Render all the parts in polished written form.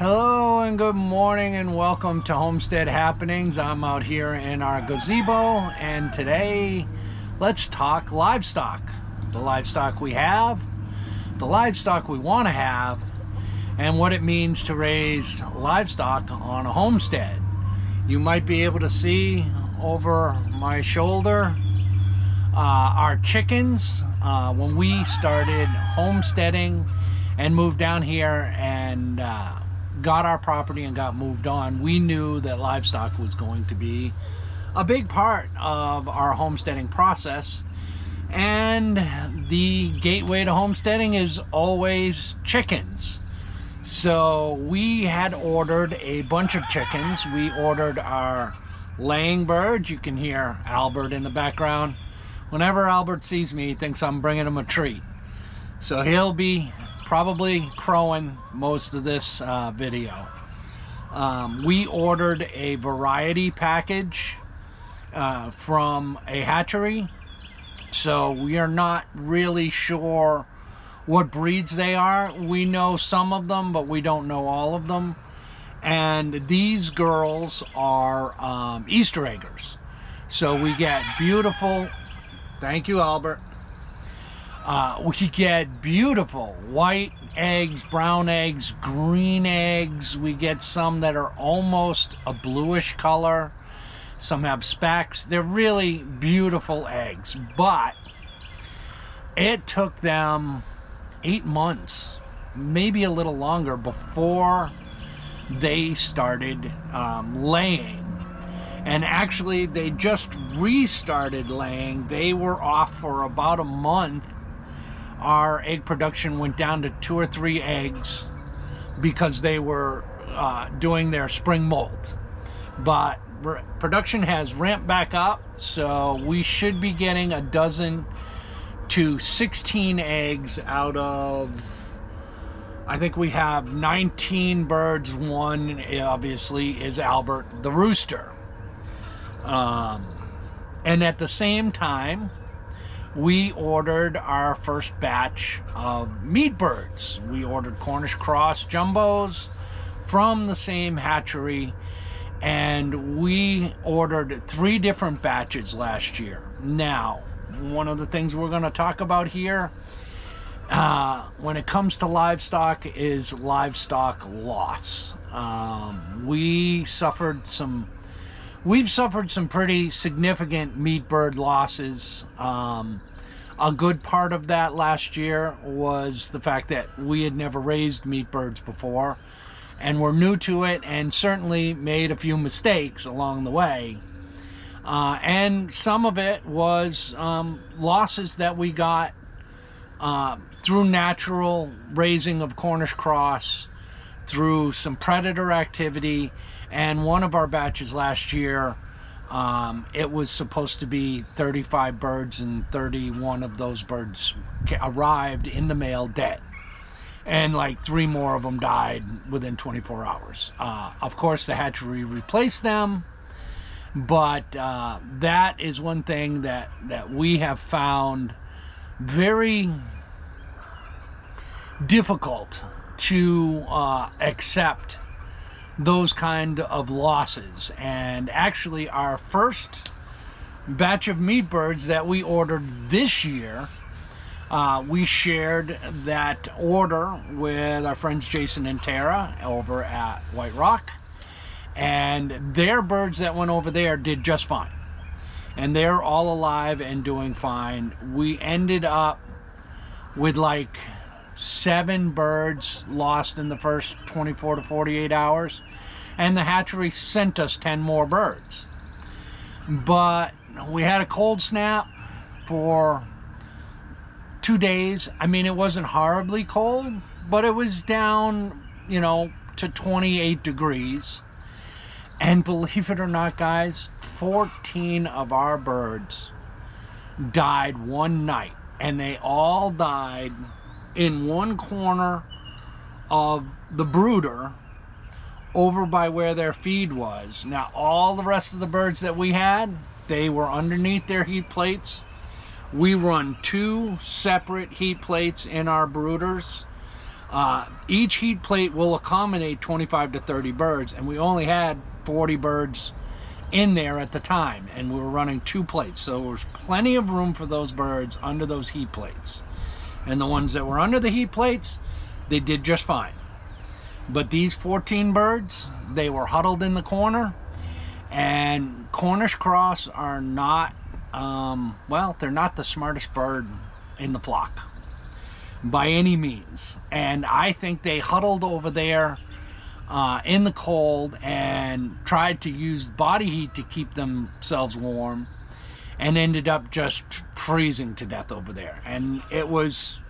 Hello and good morning and welcome to Homestead Happenings. I'm out here in our gazebo and today let's talk livestock. The livestock we have, the livestock we want to have, and what it means to raise livestock on a homestead. You might be able to see over my shoulder our chickens. When we started homesteading and moved down here and got our property and got moved on, we knew that livestock was going to be a big part of our homesteading process, and the gateway to homesteading is always chickens. So we had ordered a bunch of chickens. We ordered our laying birds. You can hear Albert in the background. Whenever Albert sees me, he thinks I'm bringing him a treat, so he'll be probably crowing most of this video. We ordered a variety package from a hatchery, so we are not really sure what breeds they are. We know some of them, but we don't know all of them. And these girls are Easter eggers. So we get beautiful, thank you Albert, we get beautiful white eggs, brown eggs, green eggs. We get some that are almost a bluish color. Some have specks. They're really beautiful eggs, but it took them 8 months, maybe a little longer, before they started laying. And actually they just restarted laying. They were off for about a month. Our egg production went down to 2 or 3 eggs because they were doing their spring molt. But production has ramped back up, so we should be getting a dozen to 16 eggs out of, I think we have 19 birds. One obviously is Albert the rooster. And at the same time, we ordered our first batch of meat birds. We ordered Cornish cross jumbos from the same hatchery, and we ordered 3 different batches last year. Now, one of the things we're going to talk about here when it comes to livestock is livestock loss. We've suffered some pretty significant meat bird losses. A good part of that last year was the fact that we had never raised meat birds before and were new to it, and certainly made a few mistakes along the way. And some of it was losses that we got through natural raising of Cornish cross, through some predator activity. And one of our batches last year, it was supposed to be 35 birds, and 31 of those birds arrived in the mail dead. And like 3 more of them died within 24 hours. Of course, the hatchery replaced them, but that is one thing that we have found very difficult to accept, those kind of losses. And actually our first batch of meat birds that we ordered this year, we shared that order with our friends Jason and Tara over at White Rock, and their birds that went over there did just fine, and they're all alive and doing fine. We ended up with like 7 birds lost in the first 24 to 48 hours, and the hatchery sent us 10 more birds. But we had a cold snap for 2 days. I mean, it wasn't horribly cold, but it was down, to 28 degrees. And believe it or not, guys, 14 of our birds died one night, and they all died in one corner of the brooder over by where their feed was. Now, all the rest of the birds that we had, they were underneath their heat plates. We run 2 separate heat plates in our brooders. Each heat plate will accommodate 25 to 30 birds, and we only had 40 birds in there at the time, and we were running 2 plates, so there was plenty of room for those birds under those heat plates. And the ones that were under the heat plates, they did just fine. But these 14 birds, they were huddled in the corner, and Cornish cross are not, well, they're not the smartest bird in the flock by any means. And I think they huddled over there in the cold and tried to use body heat to keep themselves warm, and ended up just freezing to death over there. And it was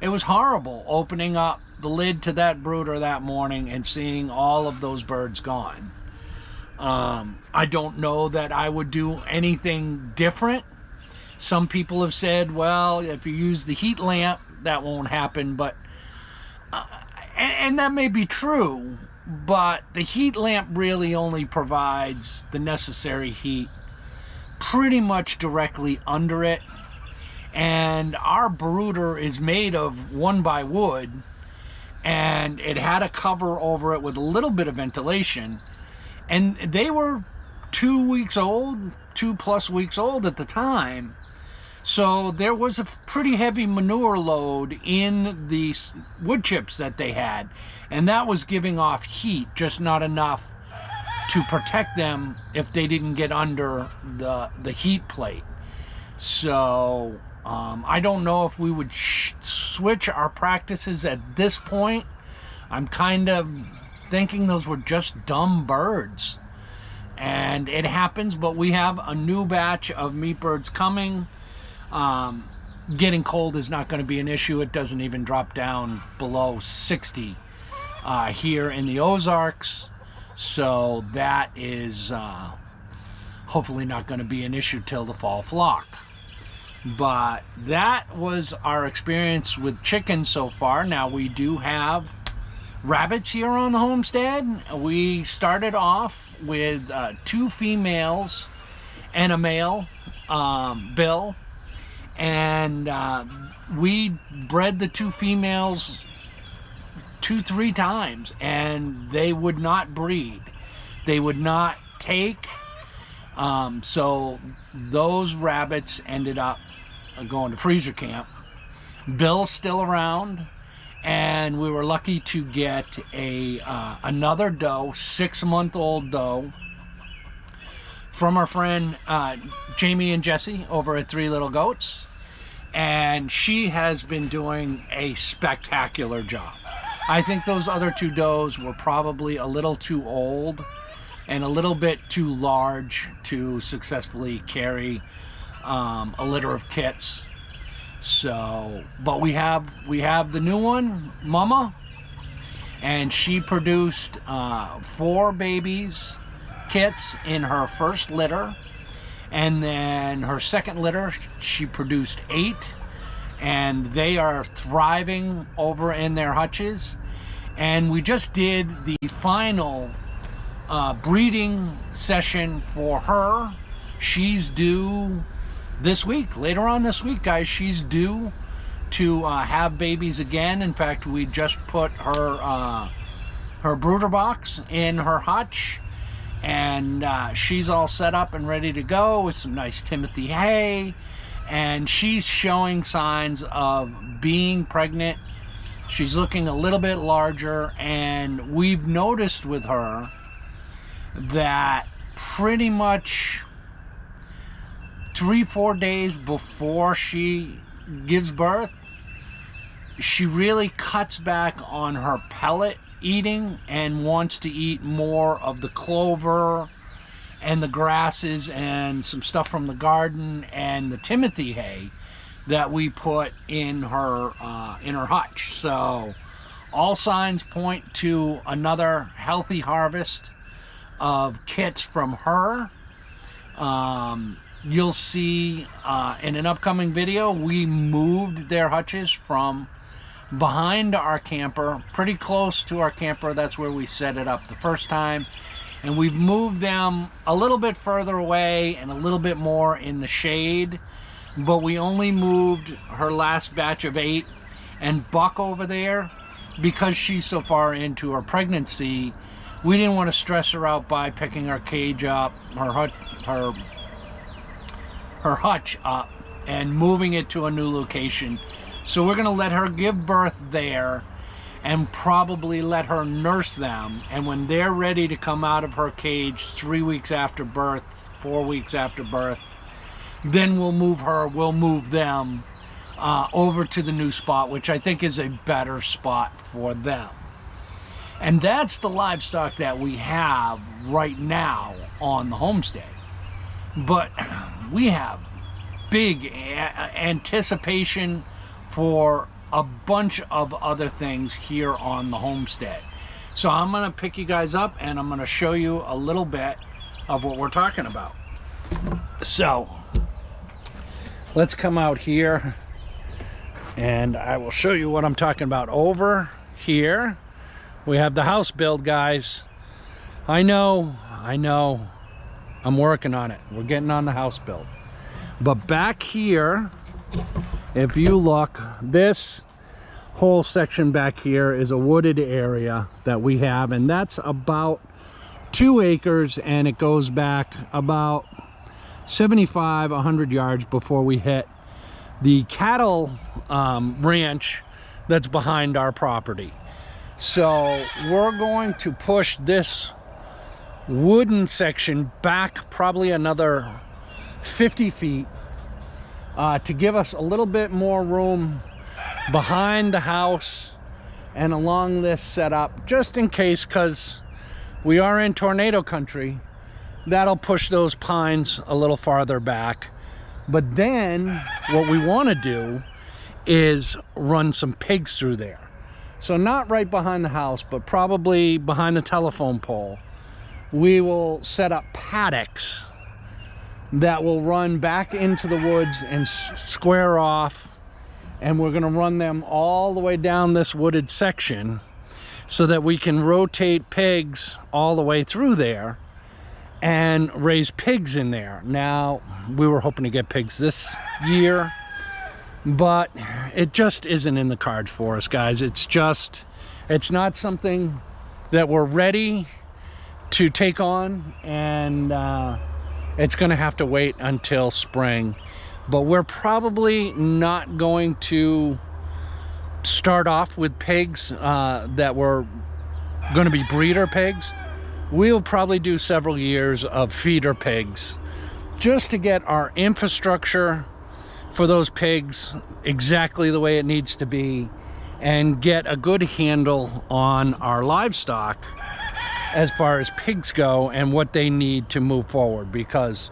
horrible opening up the lid to that brooder that morning and seeing all of those birds gone. I don't know that I would do anything different. Some people have said, well, if you use the heat lamp, that won't happen. But and that may be true, but the heat lamp really only provides the necessary heat pretty much directly under it. And our brooder is made of 1x wood, and it had a cover over it with a little bit of ventilation, and they were 2 weeks old, 2+ weeks old at the time. So there was a pretty heavy manure load in the wood chips that they had, and that was giving off heat, just not enough to protect them if they didn't get under the heat plate. So I don't know if we would switch our practices at this point. I'm kind of thinking those were just dumb birds, and it happens. But we have a new batch of meat birds coming. Getting cold is not going to be an issue. It doesn't even drop down below 60 here in the Ozarks, so that is hopefully not going to be an issue till the fall flock. But that was our experience with chickens so far. Now we do have rabbits here on the homestead. We started off with 2 females and a male, Bill, and we bred the 2 females 2-3 times, and they would not breed. They would not take. So those rabbits ended up going to freezer camp. Bill's still around, and we were lucky to get another doe, 6-month-old doe, from our friend Jamie and Jesse over at 3 Little Goats, and she has been doing a spectacular job. I think those other 2 does were probably a little too old and a little bit too large to successfully carry a litter of kits. So, but we have the new one, Mama, and she produced 4 babies kits in her first litter, and then her second litter she produced 8, and they are thriving over in their hutches. And we just did the final breeding session for her. She's due this week, later on this week, guys. She's due to have babies again. In fact, we just put her brooder box in her hutch, and she's all set up and ready to go with some nice Timothy hay, and she's showing signs of being pregnant. She's looking a little bit larger, and we've noticed with her that pretty much 3-4 days before she gives birth, she really cuts back on her pellet eating and wants to eat more of the clover and the grasses and some stuff from the garden and the Timothy hay that we put in her hutch. So all signs point to another healthy harvest of kits from her. You'll see in an upcoming video, we moved their hutches from behind our camper, pretty close to our camper. That's where we set it up the first time, and we've moved them a little bit further away and a little bit more in the shade. But we only moved her last batch of 8, and Buck over there, because she's so far into her pregnancy, we didn't want to stress her out by picking her cage up, her hutch up, and moving it to a new location. So we're going to let her give birth there and probably let her nurse them. And when they're ready to come out of her cage 3 weeks after birth, 4 weeks after birth, then we'll move them over to the new spot, which I think is a better spot for them. And that's the livestock that we have right now on the homestead. But we have big anticipation for a bunch of other things here on the homestead. So I'm gonna pick you guys up and I'm gonna show you a little bit of what we're talking about. So let's come out here and I will show you what I'm talking about. Over here we have the house build, guys. I know, I'm working on it. We're getting on the house build. But back here, if you look, this whole section back here is a wooded area that we have, and that's about 2 acres, and it goes back about 75-100 yards before we hit the cattle ranch that's behind our property. So we're going to push this wooden section back probably another 50 feet to give us a little bit more room behind the house and along this setup, just in case, because we are in tornado country. That'll push those pines a little farther back. But then what we want to do is run some pigs through there. So not right behind the house, but probably behind the telephone pole. We will set up paddocks that will run back into the woods and square off, and we're going to run them all the way down this wooded section so that we can rotate pigs all the way through there and raise pigs in there. Now, we were hoping to get pigs this year, but it just isn't in the cards for us, guys. It's not something that we're ready to take on, and it's going to have to wait until spring. But we're probably not going to start off with pigs that were going to be breeder pigs. We'll probably do several years of feeder pigs just to get our infrastructure for those pigs exactly the way it needs to be and get a good handle on our livestock as far as pigs go and what they need to move forward. Because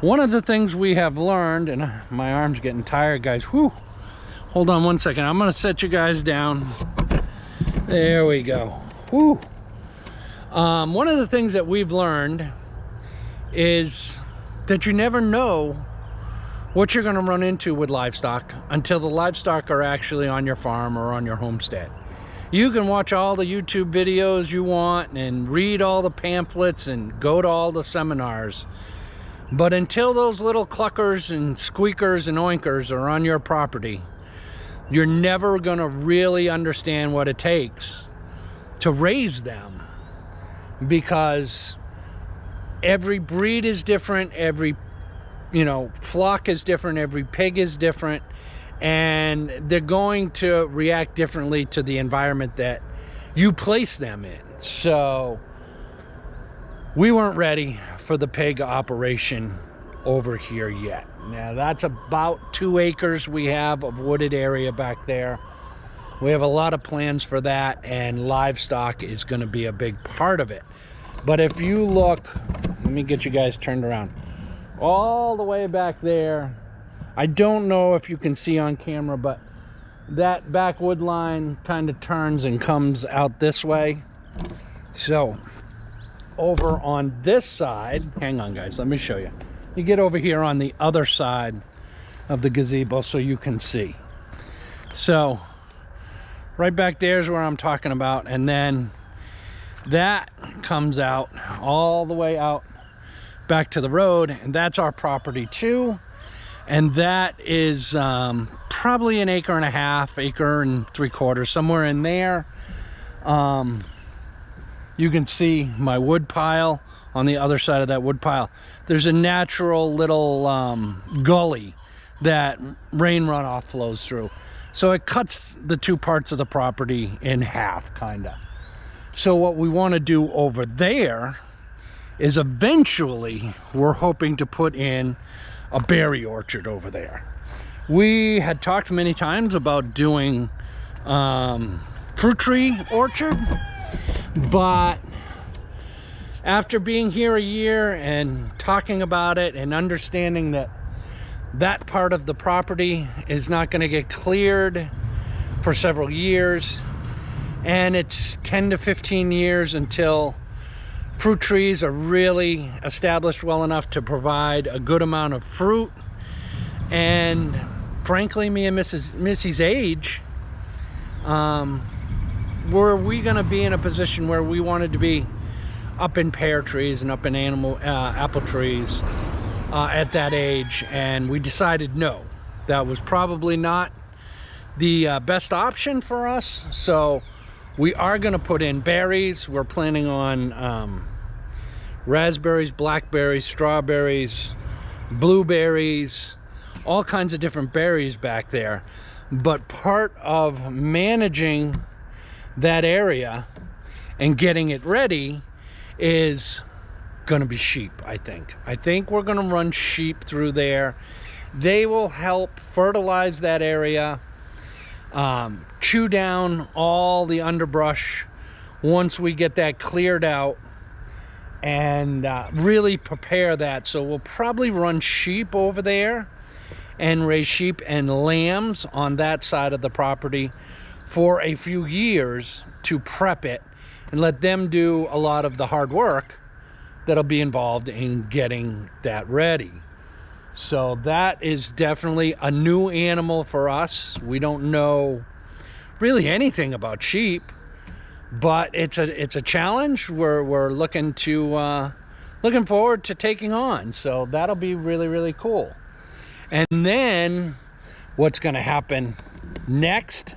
one of the things we have learned, and my arm's getting tired, guys. Whew. Hold on one second. I'm going to set you guys down. There we go. Whew. One of the things that we've learned is that you never know what you're going to run into with livestock until the livestock are actually on your farm or on your homestead. You can watch all the YouTube videos you want and read all the pamphlets and go to all the seminars. But until those little cluckers and squeakers and oinkers are on your property, you're never going to really understand what it takes to raise them. Because every breed is different, every flock is different, every pig is different, and they're going to react differently to the environment that you place them in. So we weren't ready for the pig operation over here yet. Now that's about 2 acres we have of wooded area back there. We have a lot of plans for that, and livestock is going to be a big part of it. But if you look, let me get you guys turned around, all the way back there, I don't know if you can see on camera, but that backwood line kind of turns and comes out this way. So over on this side, hang on guys, let me show you. You get over here on the other side of the gazebo so you can see. So right back there is where I'm talking about, and then that comes out all the way out back to the road, and that's our property too. And that is probably 1.5 acres, 1.75 acres, somewhere in there. You can see my wood pile. On the other side of that wood pile, there's a natural little gully that rain runoff flows through. So it cuts the two parts of the property in half, kinda. So what we want to do over there is eventually we're hoping to put in a berry orchard over there. We had talked many times about doing fruit tree orchard, but after being here a year and talking about it and understanding that that part of the property is not going to get cleared for several years, and it's 10 to 15 years until fruit trees are really established well enough to provide a good amount of fruit. And frankly, me and Missy's age, were we going to be in a position where we wanted to be up in pear trees and up in apple trees at that age? And we decided no, that was probably not the best option for us. So we are going to put in berries. We're planning on raspberries, blackberries, strawberries, blueberries, all kinds of different berries back there. But part of managing that area and getting it ready is going to be sheep. I think we're going to run sheep through there. They will help fertilize that area, chew down all the underbrush once we get that cleared out, and really prepare that. So we'll probably run sheep over there and raise sheep and lambs on that side of the property for a few years to prep it and let them do a lot of the hard work that'll be involved in getting that ready. So that is definitely a new animal for us. We don't know really anything about sheep, but it's a challenge we're looking forward to taking on. So that'll be really, really cool. And then what's going to happen next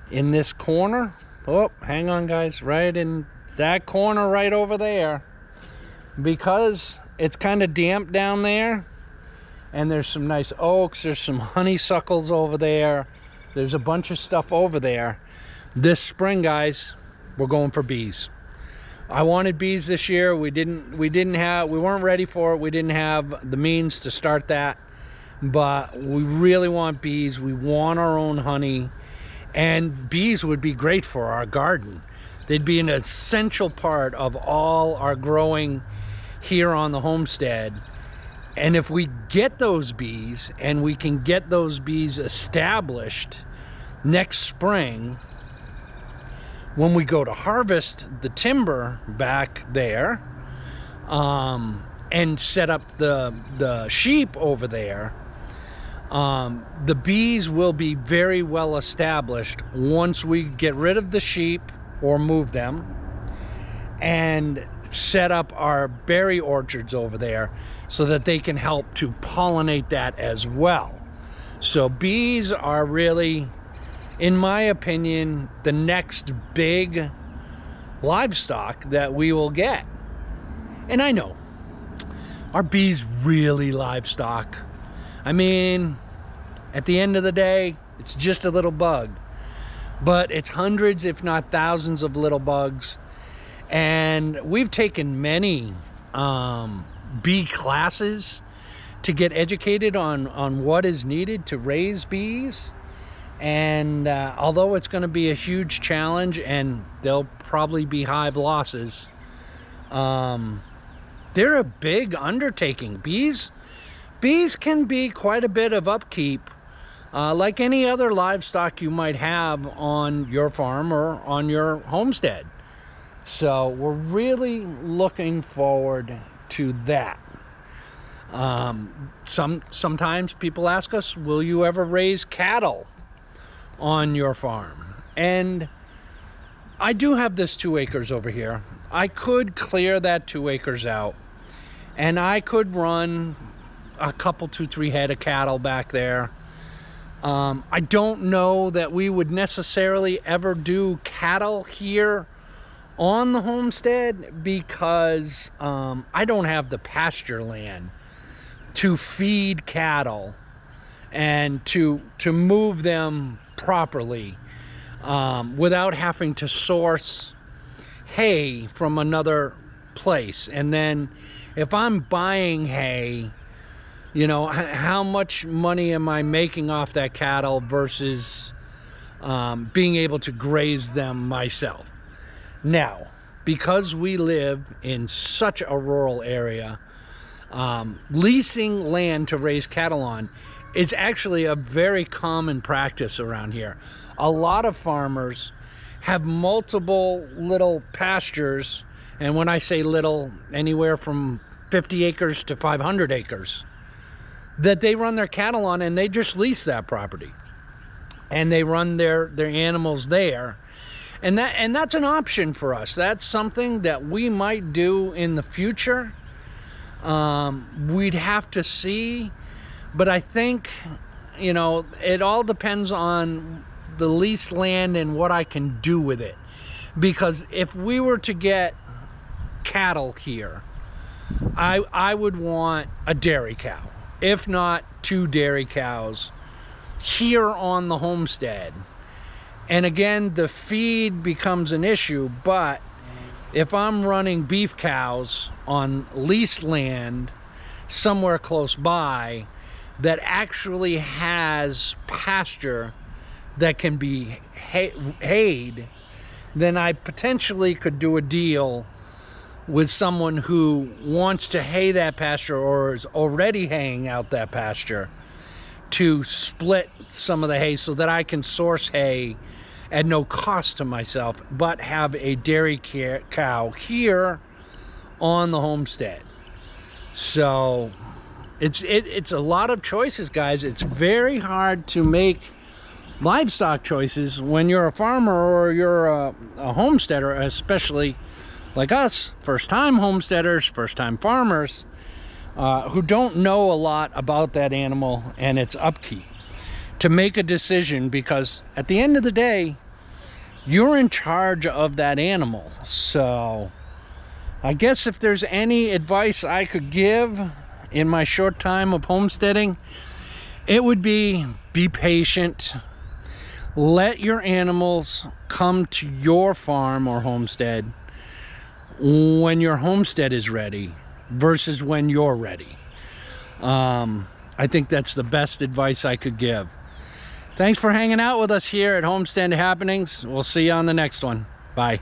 in this corner? Oh, hang on, guys. Right in that corner right over there, because it's kind of damp down there, and there's some nice oaks, there's some honeysuckles over there, there's a bunch of stuff over there. This spring, guys, we're going for bees. I wanted bees this year. We weren't ready for it. We didn't have the means to start that, but we really want bees. We want our own honey. And bees would be great for our garden. They'd be an essential part of all our growing here on the homestead. And if we get those bees, and we can get those bees established next spring, when we go to harvest the timber back there, and set up the sheep over there, the bees will be very well established once we get rid of the sheep or move them and set up our berry orchards over there so that they can help to pollinate that as well. So bees are really, in my opinion, the next big livestock that we will get. And I know, are bees really livestock? I mean, at the end of the day, it's just a little bug, but it's hundreds, if not thousands of little bugs. And we've taken many bee classes to get educated on what is needed to raise bees. And although it's going to be a huge challenge and there'll probably be hive losses, they're a big undertaking. Bees can be quite a bit of upkeep, like any other livestock you might have on your farm or on your homestead. So we're really looking forward to that. Sometimes people ask us, will you ever raise cattle on your farm? And I do have this 2 acres over here. I could clear that 2 acres out, and I could run a couple, 2-3 head of cattle back there. I don't know that we would necessarily ever do cattle here on the homestead because I don't have the pasture land to feed cattle and to move them properly without having to source hay from another place. And then if I'm buying hay, you know, how much money am I making off that cattle versus being able to graze them myself? Now, because we live in such a rural area, leasing land to raise cattle on is actually a very common practice around here. A lot of farmers have multiple little pastures, and when I say little, anywhere from 50 acres to 500 acres, that they run their cattle on, and they just lease that property. And they run their animals there. And that's an option for us. That's something that we might do in the future. We'd have to see. But I think, you know, it all depends on the leased land and what I can do with it. Because if we were to get cattle here, I would want a dairy cow, if not 2 dairy cows here on the homestead. And again, the feed becomes an issue, but if I'm running beef cows on leased land somewhere close by that actually has pasture that can be hayed, then I potentially could do a deal with someone who wants to hay that pasture or is already haying out that pasture to split some of the hay so that I can source hay at no cost to myself, but have a dairy cow here on the homestead. So it's a lot of choices, guys. It's very hard to make livestock choices when you're a farmer or you're a homesteader, especially like us, first-time homesteaders, first-time farmers, who don't know a lot about that animal and its upkeep, to make a decision, because at the end of the day, you're in charge of that animal. So I guess if there's any advice I could give in my short time of homesteading, it would be patient. Let your animals come to your farm or homestead when your homestead is ready versus when you're ready. I think that's the best advice I could give. Thanks for hanging out with us here at Homestead Happenings. We'll see you on the next one. Bye.